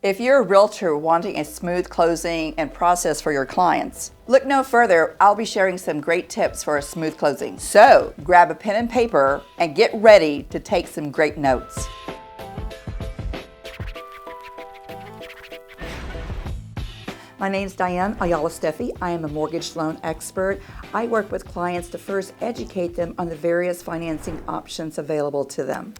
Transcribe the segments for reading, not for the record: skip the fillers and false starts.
If you're a realtor wanting a smooth closing and process for your clients, look no further. I'll be sharing some great tips for a smooth closing. So grab a pen and paper and get ready to take some great notes. My name is Dianne Ayala Steffey. I am a mortgage loan expert. I work with clients to first educate them on the various financing options available to them.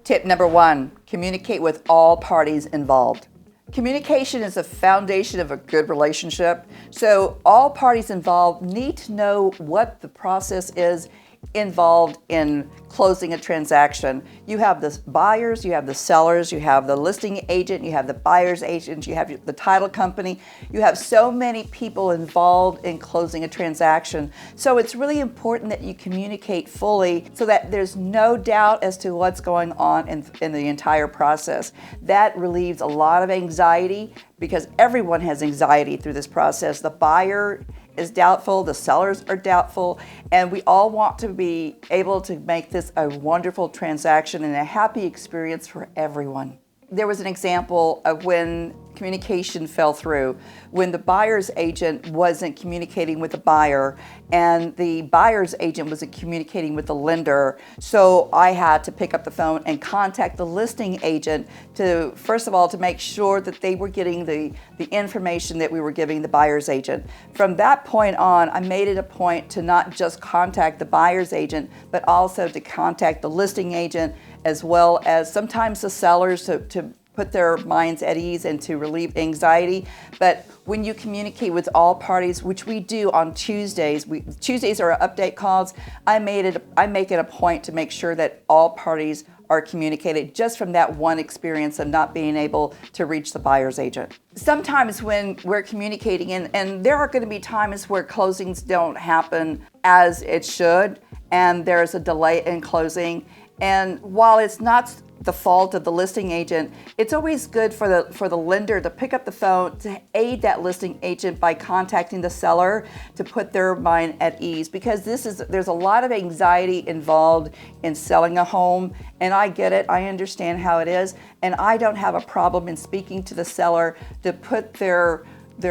Tip number 1, communicate with all parties involved. Communication is the foundation of a good relationship, so all parties involved need to know what the process is involved in closing a transaction. You have the buyers, you have the sellers, you have the listing agent, you have the buyer's agent, you have the title company. You have so many people involved in closing a transaction. So it's really important that you communicate fully so that there's no doubt as to what's going on in the entire process. That relieves a lot of anxiety because everyone has anxiety through this process. The buyer is doubtful, the sellers are doubtful, and we all want to be able to make this a wonderful transaction and a happy experience for everyone. There was an example of when communication fell through, when the buyer's agent wasn't communicating with the buyer and the buyer's agent wasn't communicating with the lender. So I had to pick up the phone and contact the listing agent to, first of all, to make sure that they were getting the information that we were giving the buyer's agent. From that point on, I made it a point to not just contact the buyer's agent, but also to contact the listing agent, as well as sometimes the sellers to put their minds at ease and to relieve anxiety. But when you communicate with all parties, which we do on Tuesdays, Tuesdays are update calls, I make it a point to make sure that all parties are communicated just from that one experience of not being able to reach the buyer's agent. Sometimes when we're communicating, and there are going to be times where closings don't happen as it should, and there's a delay in closing. And while it's not the fault of the listing agent, it's always good for the lender to pick up the phone to aid that listing agent by contacting the seller to put their mind at ease, because there's a lot of anxiety involved in selling a home, and I get it, I understand how it is, and I don't have a problem in speaking to the seller to put their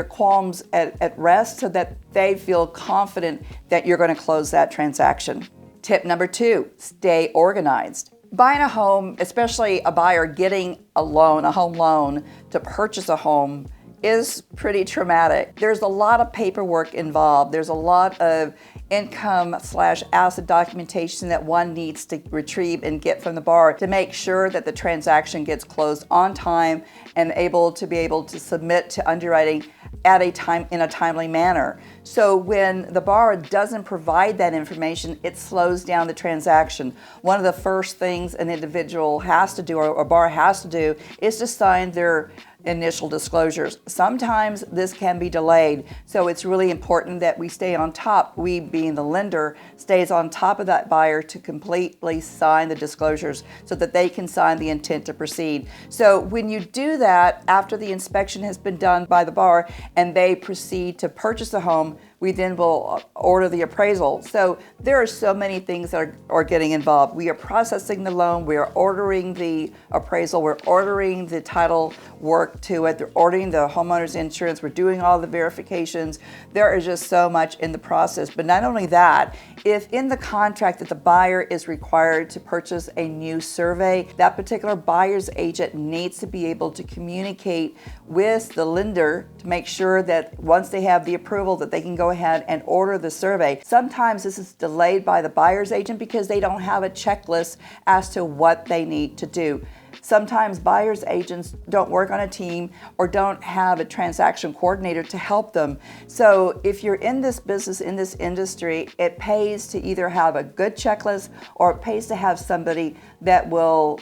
qualms at rest so that they feel confident that you're going to close that transaction. Tip number 2, stay organized. Buying a home, especially a buyer getting a loan, a home loan to purchase a home, is pretty traumatic. There's a lot of paperwork involved. There's a lot of income/asset documentation that one needs to retrieve and get from the borrower to make sure that the transaction gets closed on time and able to submit to underwriting in a timely manner. So when the borrower doesn't provide that information, it slows down the transaction. One of the first things an individual has to do, or a borrower has to do, is to sign their initial disclosures. Sometimes this can be delayed, so it's really important that we stay on top. We, being the lender, stays on top of that buyer to completely sign the disclosures so that they can sign the intent to proceed. So when you do that, after the inspection has been done by the borrower and they proceed to purchase a home, we then will order the appraisal. So there are so many things that are getting involved. We are processing the loan, we are ordering the appraisal, we're ordering the title work to it, they're ordering the homeowner's insurance, we're doing all the verifications. There is just so much in the process. But not only that, if in the contract that the buyer is required to purchase a new survey, that particular buyer's agent needs to be able to communicate with the lender to make sure that once they have the approval that they can go ahead and order the survey. Sometimes this is delayed by the buyer's agent because they don't have a checklist as to what they need to do. Sometimes buyer's agents don't work on a team or don't have a transaction coordinator to help them. So if you're in this business, in this industry, it pays to either have a good checklist or it pays to have somebody that will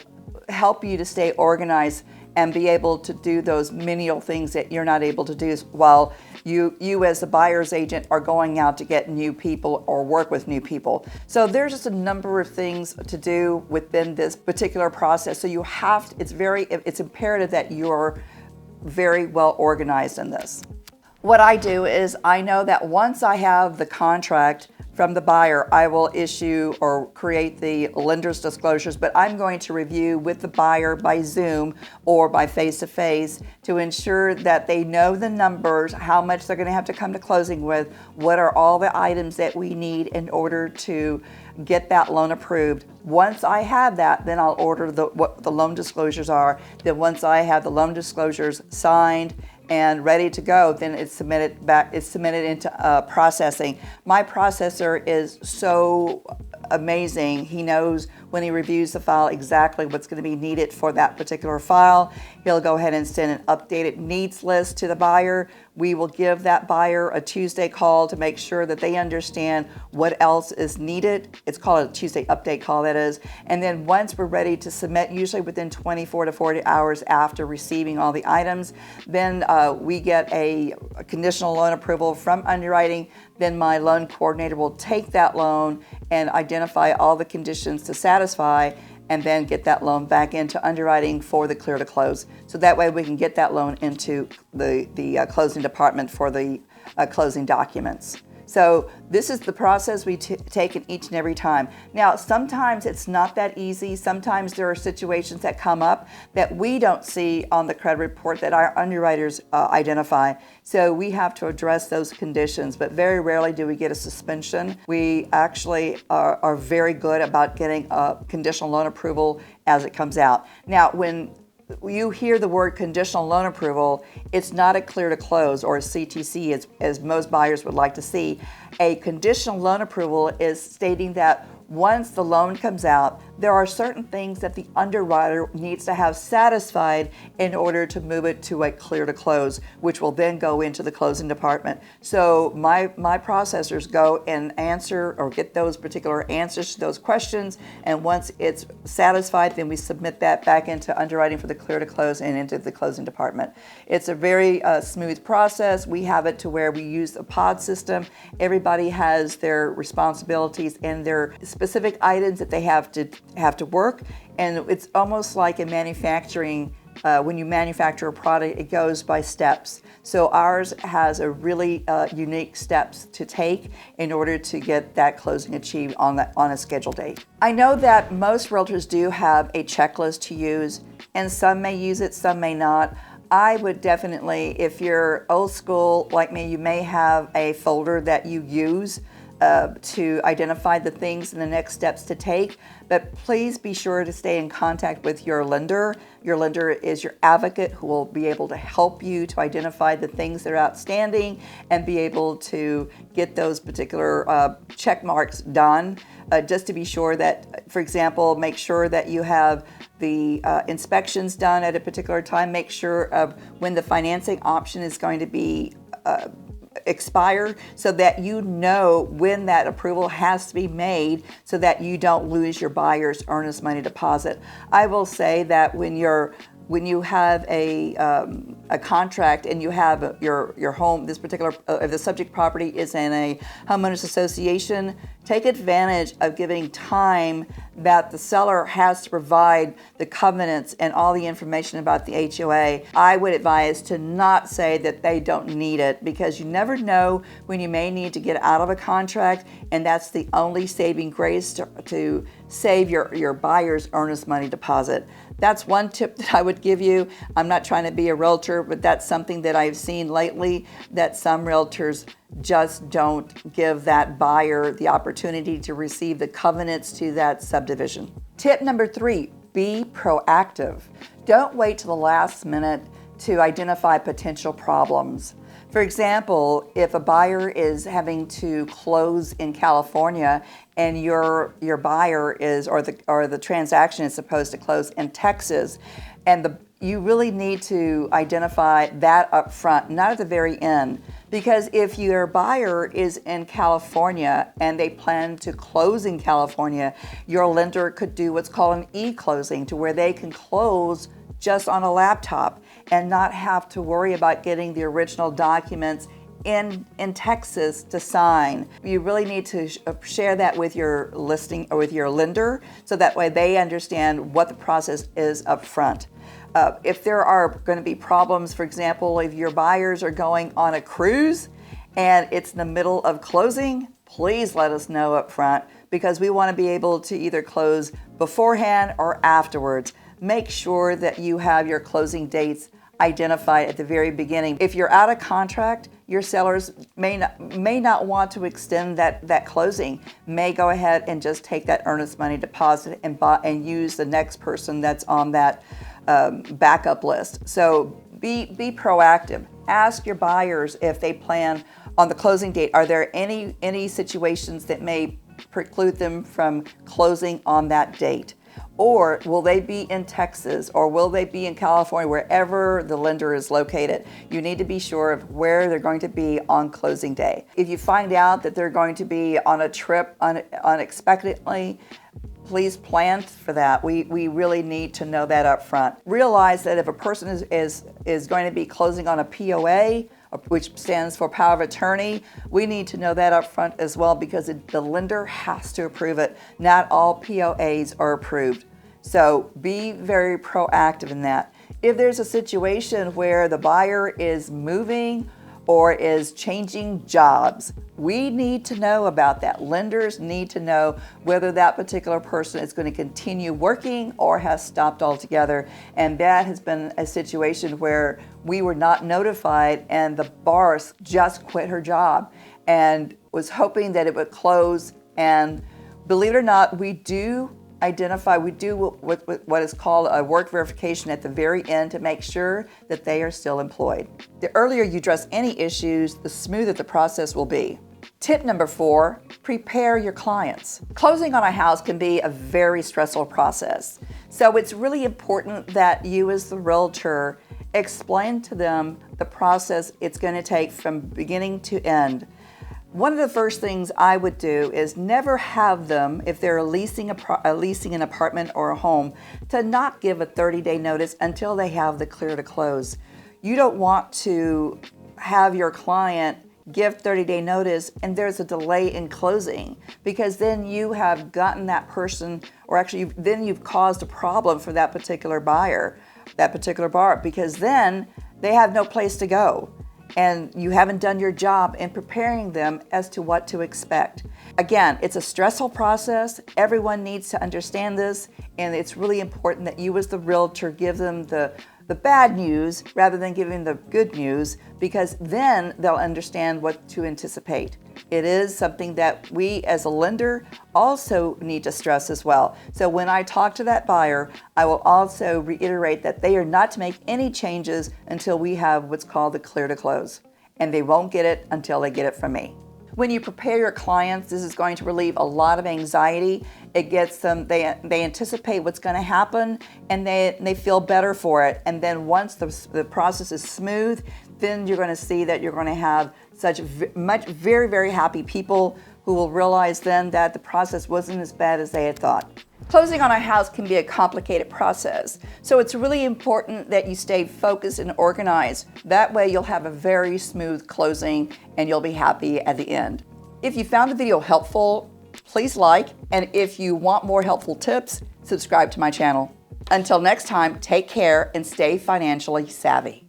help you to stay organized and be able to do those menial things that you're not able to do while you as the buyer's agent are going out to get new people or work with new people. So there's just a number of things to do within this particular process. So it's imperative that you're very well organized in this. What I do is I know that once I have the contract from the buyer, I will issue or create the lender's disclosures, but I'm going to review with the buyer by Zoom or by face-to-face to ensure that they know the numbers, how much they're going to have to come to closing with, what are all the items that we need in order to get that loan approved. Once I have that, then I'll order what the loan disclosures are. Then once I have the loan disclosures signed and ready to go, then it's submitted into processing. My processor is so amazing. He knows when he reviews the file exactly what's going to be needed for that particular file. He'll go ahead and send an updated needs list to the buyer. We will give that buyer a Tuesday call to make sure that they understand what else is needed. It's called a Tuesday update call, that is. And then once we're ready to submit, usually within 24 to 40 hours after receiving all the items, then we get a conditional loan approval from underwriting. Then my loan coordinator will take that loan and identify all the conditions to satisfy, and then get that loan back into underwriting for the clear to close. So that way we can get that loan into the closing department for the closing documents. So this is the process we take in each and every time. Now, sometimes it's not that easy. Sometimes there are situations that come up that we don't see on the credit report that our underwriters identify. So we have to address those conditions, but very rarely do we get a suspension. We actually are very good about getting a conditional loan approval as it comes out. Now, when you hear the word conditional loan approval, it's not a clear to close or a CTC as most buyers would like to see. A conditional loan approval is stating that once the loan comes out, there are certain things that the underwriter needs to have satisfied in order to move it to a clear to close, which will then go into the closing department. So my processors go and answer or get those particular answers to those questions, and once it's satisfied, then we submit that back into underwriting for the clear to close and into the closing department. It's a very smooth process. We have it to where we use a pod system. Everybody has their responsibilities and their specific items that they have to work, and it's almost like in manufacturing. When you manufacture a product, it goes by steps. So ours has a really unique steps to take in order to get that closing achieved on a scheduled date. I know that most realtors do have a checklist to use, and some may use it, some may not. I would definitely, if you're old school like me, you may have a folder that you use to identify the things and the next steps to take, but please be sure to stay in contact with your lender. Your lender is your advocate who will be able to help you to identify the things that are outstanding and be able to get those particular check marks done. Just to be sure that, for example, make sure that you have the inspections done at a particular time. Make sure of when the financing option is going to be expire, so that you know when that approval has to be made so that you don't lose your buyer's earnest money deposit. I will say that when you have a contract and you have your home, this particular, if the subject property is in a homeowners association, take advantage of giving time that the seller has to provide the covenants and all the information about the HOA. I would advise to not say that they don't need it, because you never know when you may need to get out of a contract, and that's the only saving grace to save your buyer's earnest money deposit. That's one tip that I would give you. I'm not trying to be a realtor, but that's something that I've seen lately, that some realtors just don't give that buyer the opportunity to receive the covenants to that subdivision. Tip number 3, be proactive. Don't wait till the last minute to identify potential problems. For example, if a buyer is having to close in California and your buyer is, or the transaction is supposed to close in Texas, and you really need to identify that up front, not at the very end. Because if your buyer is in California and they plan to close in California, your lender could do what's called an e-closing, to where they can close just on a laptop and not have to worry about getting the original documents in Texas to sign. You really need to share that with your listing or with your lender, so that way they understand what the process is up front. If there are going to be problems, for example, if your buyers are going on a cruise and it's in the middle of closing, please let us know up front, because we want to be able to either close beforehand or afterwards. Make sure that you have your closing dates identified at the very beginning. If you're out of contract, your sellers may not want to extend that closing, may go ahead and just take that earnest money deposit and use the next person that's on that backup list. So be proactive. Ask your buyers if they plan on the closing date. Are there any situations that may preclude them from closing on that date? Or will they be in Texas, or will they be in California, wherever the lender is located? You need to be sure of where they're going to be on closing day. If you find out that they're going to be on a trip unexpectedly, please plan for that. We really need to know that up front. Realize that if a person is going to be closing on a POA, which stands for power of attorney, we need to know that up front as well, because the lender has to approve it. Not all POAs are approved. So be very proactive in that. If there's a situation where the buyer is moving or is changing jobs, we need to know about that. Lenders need to know whether that particular person is going to continue working or has stopped altogether. And that has been a situation where we were not notified, and the boss just quit her job and was hoping that it would close. And believe it or not, we do what is called a work verification at the very end to make sure that they are still employed. The earlier you address any issues, the smoother the process will be. Tip number 4, prepare your clients. Closing on a house can be a very stressful process. So it's really important that you, as the realtor, explain to them the process it's going to take from beginning to end. One of the first things I would do is never have them, if they're leasing an apartment or a home, to not give a 30-day notice until they have the clear to close. You don't want to have your client give 30-day notice and there's a delay in closing, because then you have gotten that person, or actually then you've caused a problem for that particular buyer, because then they have no place to go. And you haven't done your job in preparing them as to what to expect. Again, it's a stressful process. Everyone needs to understand this, and it's really important that you, as the realtor, give them the bad news rather than giving the good news, because then they'll understand what to anticipate. It is something that we as a lender also need to stress as well. So when I talk to that buyer, I will also reiterate that they are not to make any changes until we have what's called the clear to close, and they won't get it until they get it from me. When you prepare your clients, this is going to relieve a lot of anxiety. It gets them, they anticipate what's going to happen, and they feel better for it. And then once the process is smooth, then you're going to see that you're going to have very, very happy people who will realize then that the process wasn't as bad as they had thought. Closing on a house can be a complicated process, so it's really important that you stay focused and organized. That way you'll have a very smooth closing and you'll be happy at the end. If you found the video helpful, please like, and if you want more helpful tips, subscribe to my channel. Until next time, take care and stay financially savvy.